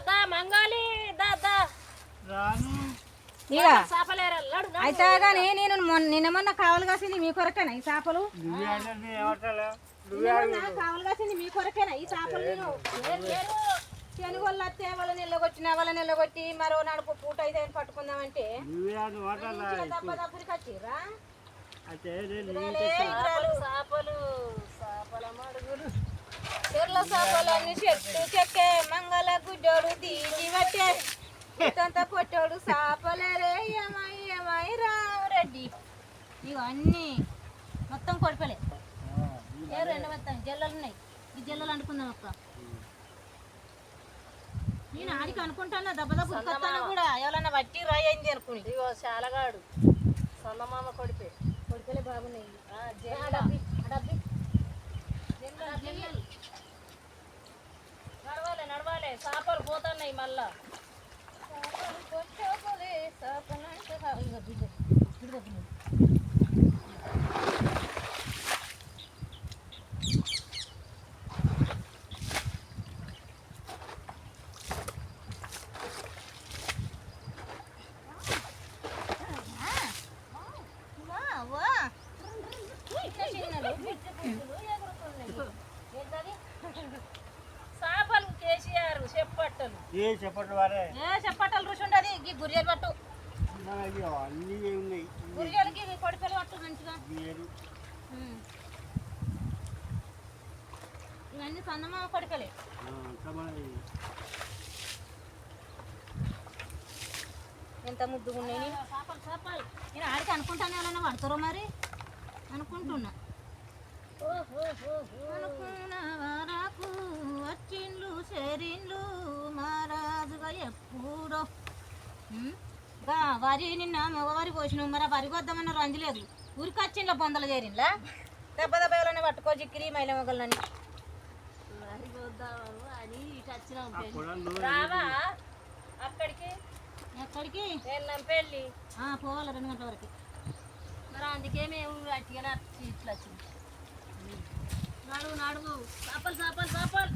దా మంగాలి దా ఇక అయితే కానీ నేను నిన్నమన్నా కావాలి కాసింది మీ కొరకేనా ఈ చేపలు కావాలి కాసింది మీ కొరకేనా ఈ చేపలు నేను శనిగోళ్ళు వస్తే వాళ్ళని నిల్లగొట్టి మరో నడుపు పూట అయితే పట్టుకుందామంటే దప్పరికి వచ్చిర్రా చెర్ల చేపలన్నీ చెట్టు చెక్కే మంగళ గుడ్డోడు తీసి పట్టే ఇంత కొట్టోడు చేపలేరే ఏమై రామరెడ్డి ఇవన్నీ మొత్తం కొడిపలే రెండు మొత్తం జల్లలు ఉన్నాయి ఈ జల్లలు అనుకుందాం అక్క నేను ఆడికి అనుకుంటాను దెబ్బ కూడా ఎవరన్నా బట్టి రాయి అయింది అనుకుని ఇగో చాలగాడు సన్నమామ కొడిపలే బాగున్నాయి నడవాలి చేపలు పోతున్నాయి మళ్ళా చేపలు కేసీఆర్ చెప్పట్టలు చెప్పట్టలు రుచి ఉండదు ఈ గురియలు పట్టు గురియలకి కొడిపలు పట్టు మంచిగా ఇవన్నీ సన్నమా కొడిపలే ఎంత ముద్దుగా ఉన్నాయి చేపలు నేను ఆడికి అనుకుంటాను ఎవరైనా పడతారో మరి అనుకుంటున్నా అనుకున్నవారకు వచ్చిండ్లు చేరిండ్లు మహారాజుగా ఎప్పుడో వరి నిన్న మగవారి పోసినావు మరి వరి వద్దామన్న రంజు లేదు ఊరికి వచ్చిండ్ల బొందలు చేరిండ్లా దెబ్బ ఎవరైనా పట్టుకో చిక్కిరి మైల మొగలని వరి వద్దాము అని ఇటు వచ్చినాం రావా అక్కడికి ఎక్కడికి పెళ్ళి పోవాలి 2 గంటల వరకు మరి అందుకే మేము అట్టిగా ఇట్లా వచ్చింది నడువు చేపలు